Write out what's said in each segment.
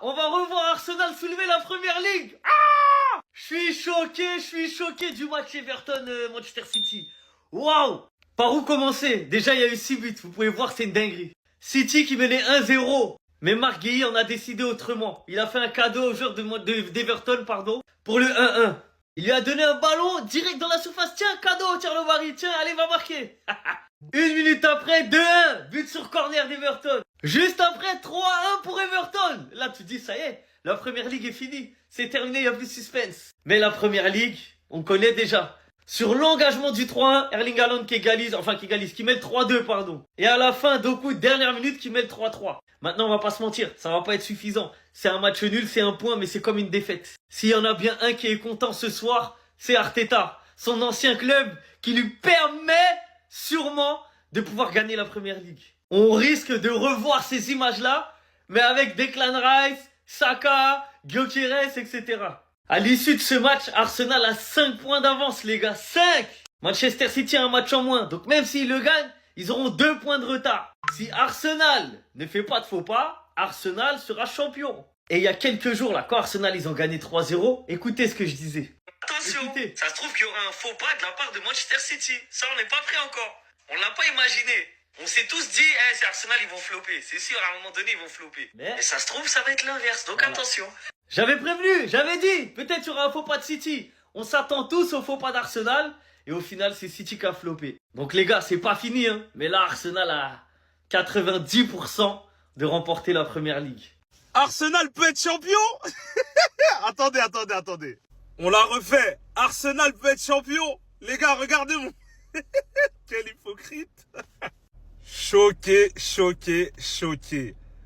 on va revoir Arsenal soulever la première ligue. Je suis choqué du match Everton-Manchester City. Waouh! Par où commencer? Déjà, il y a eu 6 buts. Vous pouvez voir, c'est une dinguerie. City qui menait 1-0. Mais Marc Guéhi en a décidé autrement. Il a fait un cadeau aux joueurs d'Everton, pour le 1-1. Il lui a donné un ballon direct dans la surface. Tiens, cadeau, Thierry Henry. Tiens, allez, va marquer. Une minute après, 2-1. But sur corner d'Everton. Juste après, 3-1 pour Everton. Là, tu te dis, ça y est, la première ligue est finie. C'est terminé, il n'y a plus de suspense. Mais la première ligue, on connaît déjà. Sur l'engagement du 3-1, Erling Haaland qui met le 3-2, pardon. Et à la fin, Doku, dernière minute, qui met le 3-3. Maintenant, on va pas se mentir, ça va pas être suffisant. C'est un match nul, c'est un point, mais c'est comme une défaite. S'il y en a bien un qui est content ce soir, c'est Arteta. Son ancien club qui lui permet sûrement de pouvoir gagner la première ligue. On risque de revoir ces images-là, mais avec Declan Rice, Saka, Gyökeres, etc. À l'issue de ce match, Arsenal a 5 points d'avance, les gars. 5! Manchester City a un match en moins. Donc même s'ils le gagnent, ils auront 2 points de retard. Si Arsenal ne fait pas de faux pas, Arsenal sera champion. Et il y a quelques jours, là, quand Arsenal, ils ont gagné 3-0, écoutez ce que je disais. Attention, ça se trouve qu'il y aura un faux pas de la part de Manchester City. Ça, on n'est pas prêt encore. On l'a pas imaginé. On s'est tous dit, c'est Arsenal, ils vont flopper. C'est sûr, à un moment donné, ils vont flopper. Mais ça se trouve, ça va être l'inverse. Donc attention. J'avais prévenu, j'avais dit, peut-être il y aura un faux pas de City. On s'attend tous au faux pas d'Arsenal. Et au final, c'est City qui a floppé. Donc les gars, c'est pas fini, hein. Mais là, Arsenal a 90% de remporter la première ligue. Arsenal peut être champion? Attendez. On l'a refait. Arsenal peut être champion. Les gars, regardez-moi. Quel hypocrite. Choqué.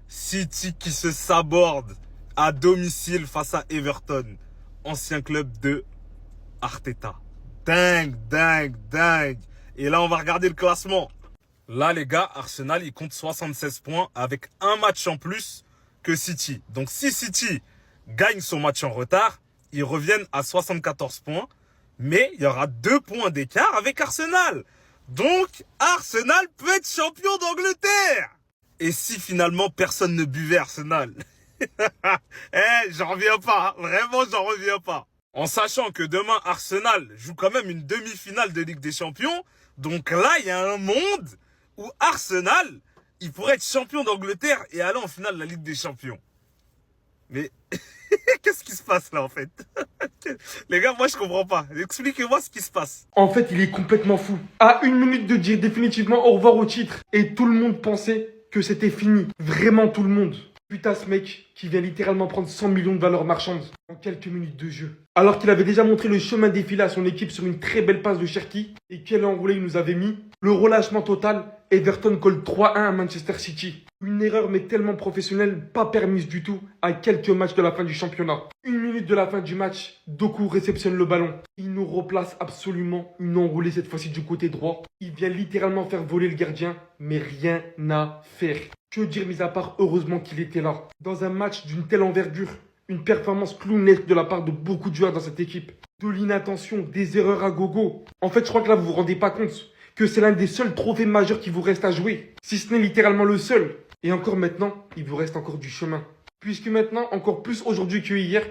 City qui se saborde à domicile face à Everton. Ancien club de Arteta. Dingue. Et là, on va regarder le classement. Là, les gars, Arsenal, il compte 76 points avec un match en plus que City. Donc, si City gagne son match en retard, ils reviennent à 74 points. Mais il y aura 2 points d'écart avec Arsenal. Donc, Arsenal peut être champion d'Angleterre. Et si finalement personne ne buvait Arsenal? J'en reviens pas. Vraiment, j'en reviens pas. En sachant que demain, Arsenal joue quand même une demi-finale de Ligue des Champions. Donc là, il y a un monde où Arsenal, il pourrait être champion d'Angleterre et aller en finale de la Ligue des Champions. Mais qu'est-ce qui se passe là en fait? Les gars, moi je comprends pas. Expliquez-moi ce qui se passe. En fait, il est complètement fou. À 1 minute de dire définitivement au revoir au titre. Et tout le monde pensait que c'était fini. Vraiment tout le monde. Putain, ce mec qui vient littéralement prendre 100 millions de valeur marchande en quelques minutes de jeu. Alors qu'il avait déjà montré le chemin défilé à son équipe sur une très belle passe de Cherki. Et quel enroulé il nous avait mis. Le relâchement total, Everton colle 3-1 à Manchester City. Une erreur mais tellement professionnelle, pas permise du tout à quelques matchs de la fin du championnat. 1 minute de la fin du match, Doku réceptionne le ballon. Il nous replace absolument une enroulée cette fois-ci du côté droit. Il vient littéralement faire voler le gardien, mais rien à faire. Que dire mis à part heureusement qu'il était là. Dans un match d'une telle envergure, une performance clownesque de la part de beaucoup de joueurs dans cette équipe. De l'inattention, des erreurs à gogo. En fait, je crois que là, vous vous rendez pas compte que c'est l'un des seuls trophées majeurs qui vous reste à jouer. Si ce n'est littéralement le seul. Et encore maintenant, il vous reste encore du chemin. Puisque maintenant, encore plus aujourd'hui que hier,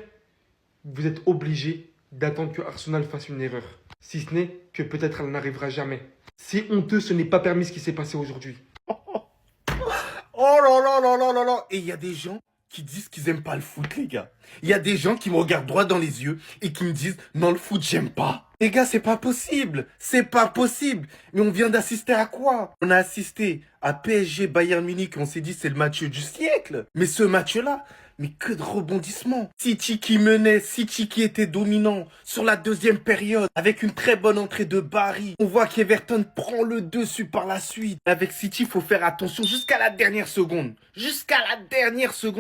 vous êtes obligé d'attendre que Arsenal fasse une erreur. Si ce n'est que peut-être elle n'arrivera jamais. C'est honteux, ce n'est pas permis ce qui s'est passé aujourd'hui. Oh là. Et il y a des gens qui disent qu'ils aiment pas le foot, les gars. Il y a des gens qui me regardent droit dans les yeux et qui me disent non, le foot, j'aime pas. Les gars, c'est pas possible. Mais on vient d'assister à quoi? On a assisté à PSG Bayern Munich. On s'est dit c'est le match du siècle. Mais ce match-là, mais que de rebondissements. City qui menait, City qui était dominant sur la deuxième période avec une très bonne entrée de Barry. On voit qu'Everton prend le dessus par la suite. Avec City, il faut faire attention jusqu'à la dernière seconde.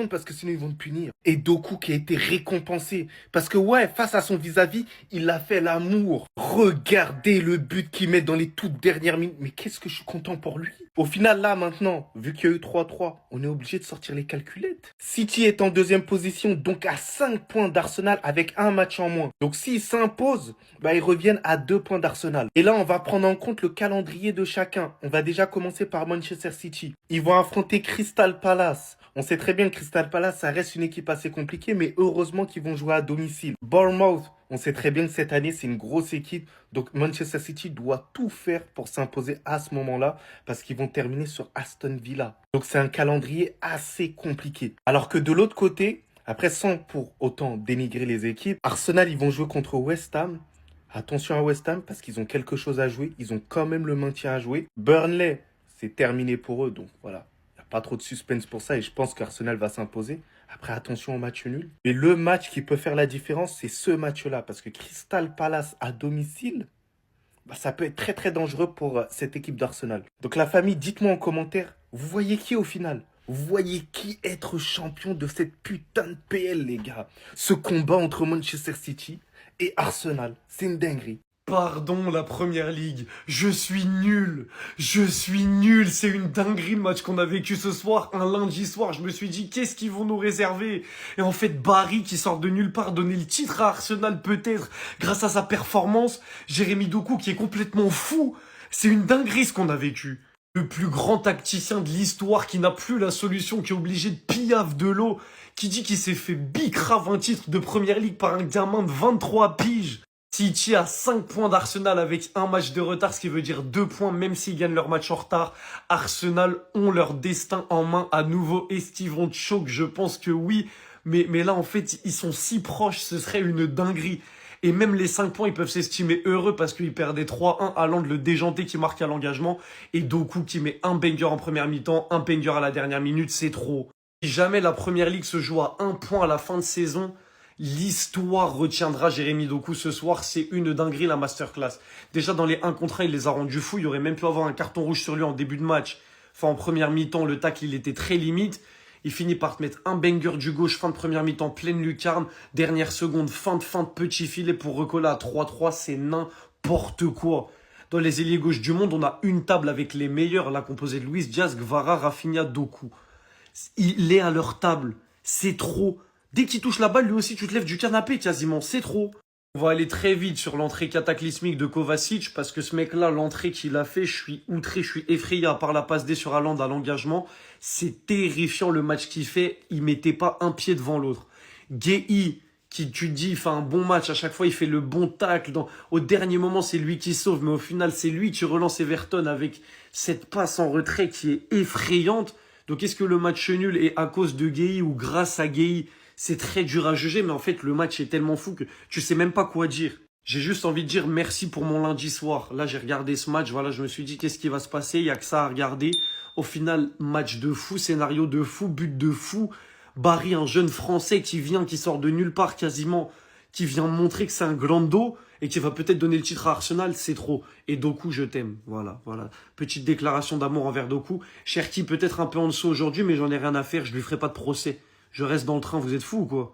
Parce que sinon ils vont te punir. Et Doku qui a été récompensé. Parce que ouais, face à son vis-à-vis, il a fait l'amour. Regardez le but qu'il met dans les toutes dernières minutes. Mais qu'est-ce que je suis content pour lui. Au final, là, maintenant, vu qu'il y a eu 3-3, on est obligé de sortir les calculettes. City est en deuxième position, donc à 5 points d'Arsenal avec un match en moins. Donc s'ils s'imposent, ils reviennent à 2 points d'Arsenal. Et là, on va prendre en compte le calendrier de chacun. On va déjà commencer par Manchester City. Ils vont affronter Crystal Palace. On sait très bien que Crystal Palace, ça reste une équipe assez compliquée, mais heureusement qu'ils vont jouer à domicile. Bournemouth, on sait très bien que cette année, c'est une grosse équipe. Donc Manchester City doit tout faire pour s'imposer à ce moment-là, parce qu'ils vont terminer sur Aston Villa. Donc c'est un calendrier assez compliqué. Alors que de l'autre côté, après sans pour autant dénigrer les équipes, Arsenal, ils vont jouer contre West Ham. Attention à West Ham, parce qu'ils ont quelque chose à jouer. Ils ont quand même le maintien à jouer. Burnley, c'est terminé pour eux, donc voilà. Pas trop de suspense pour ça et je pense qu'Arsenal va s'imposer. Après, attention au match nul. Mais le match qui peut faire la différence, c'est ce match-là. Parce que Crystal Palace à domicile, ça peut être très très dangereux pour cette équipe d'Arsenal. Donc la famille, dites-moi en commentaire, vous voyez qui au final? Vous voyez qui être champion de cette putain de PL, les gars? Ce combat entre Manchester City et Arsenal, c'est une dinguerie. Pardon, la première ligue. Je suis nul. Je suis nul. C'est une dinguerie le match qu'on a vécu ce soir, un lundi soir. Je me suis dit, qu'est-ce qu'ils vont nous réserver? Et en fait, Barry qui sort de nulle part donner le titre à Arsenal peut-être grâce à sa performance. Jérémy Doku qui est complètement fou. C'est une dinguerie ce qu'on a vécu. Le plus grand tacticien de l'histoire qui n'a plus la solution, qui est obligé de piaf de l'eau, qui dit qu'il s'est fait bicrave un titre de première ligue par un gamin de 23 piges. City a 5 points d'Arsenal avec un match de retard, ce qui veut dire 2 points même s'ils gagnent leur match en retard. Arsenal ont leur destin en main à nouveau. Est-ce qu'ils vont choke? Je pense que oui. Mais là, en fait, ils sont si proches, ce serait une dinguerie. Et même les 5 points, ils peuvent s'estimer heureux parce qu'ils perdaient 3-1. Haaland, le déjanté qui marque à l'engagement. Et Doku qui met un banger en première mi-temps, un banger à la dernière minute, c'est trop. Si jamais la première ligue se joue à 1 point à la fin de saison, l'histoire retiendra Jérémy Doku ce soir. C'est une dinguerie, la masterclass. Déjà, dans les 1 contre 1, il les a rendus fous. Il aurait même pu avoir un carton rouge sur lui en début de match. Enfin, en première mi-temps, le tacle, il était très limite. Il finit par te mettre un banger du gauche, fin de première mi-temps, pleine lucarne. Dernière seconde, fin de petit filet pour recoller à 3-3. C'est n'importe quoi. Dans les ailiers gauche du monde, on a une table avec les meilleurs. La composée de Luis Diaz, Gvara, Rafinha, Doku. Il est à leur table. C'est trop. Dès qu'il touche la balle, lui aussi, tu te lèves du canapé quasiment. C'est trop. On va aller très vite sur l'entrée cataclysmique de Kovacic parce que ce mec-là, l'entrée qu'il a fait, je suis outré, je suis effrayé à part la passe D sur Haaland à l'engagement. C'est terrifiant le match qu'il fait. Il mettait pas un pied devant l'autre. Guéhi, qui tu te dis, il fait un bon match. À chaque fois, il fait le bon tacle. Au dernier moment, c'est lui qui sauve. Mais au final, c'est lui qui relance Everton avec cette passe en retrait qui est effrayante. Donc, est-ce que le match nul est à cause de Guéhi ou grâce à Guéhi? C'est très dur à juger, mais en fait, le match est tellement fou que tu sais même pas quoi dire. J'ai juste envie de dire merci pour mon lundi soir. Là, j'ai regardé ce match, voilà, je me suis dit, qu'est-ce qui va se passer? Il n'y a que ça à regarder. Au final, match de fou, scénario de fou, but de fou. Barry, un jeune Français qui vient, qui sort de nulle part quasiment, qui vient montrer que c'est un glando et qui va peut-être donner le titre à Arsenal, c'est trop. Et Doku, je t'aime. Voilà. Petite déclaration d'amour envers Doku. Cherki peut-être un peu en dessous aujourd'hui, mais j'en ai rien à faire, je lui ferai pas de procès. Je reste dans le train, vous êtes fous ou quoi?